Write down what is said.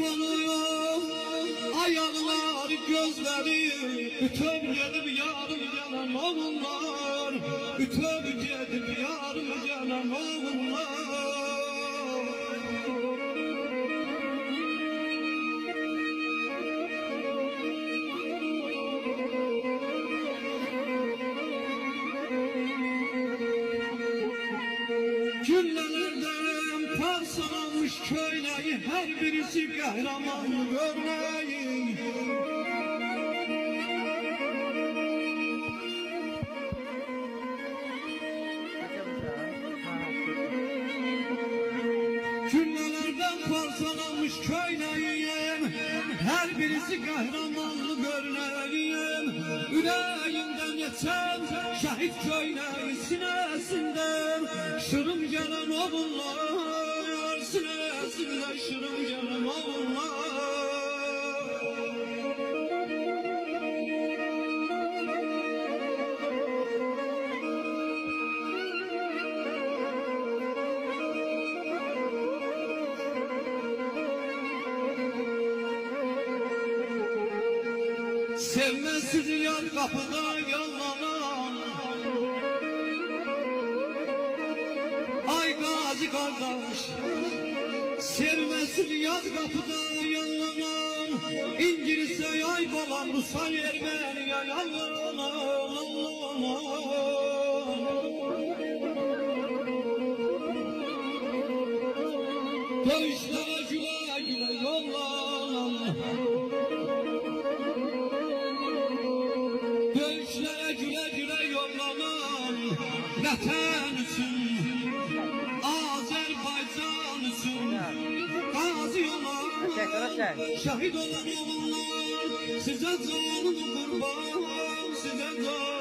kapanıyor, ayaklar gözleri, ütöv gedib yarım gelen oğullar, ütöv gedib yarım gelen oğullar. Güllelerden parçalanmış köyleyi, her birisi kahraman örneği. Güllelerden parçalanmış köyleyim, her birisi kahramanlık örneğim. Yüreğimden geçen şehit köyleyi sinesinden, şırım gelen oğullar, sinesinden şırım gelen oğullar. Sevmezsiz yar kapıda yallanan, ay gazi kardeş. Sevmezsiz yar kapıda yallanan, İngilizce yay balan Rusal Ermeniye yallanan. Dövüşlere güle güle yollanan, dövüşlere güle güle yollanan, vətən üçün, Azərbaycan üçün qazi olan, şəhid olan oğullar, sizə canım qurban, sizə canım.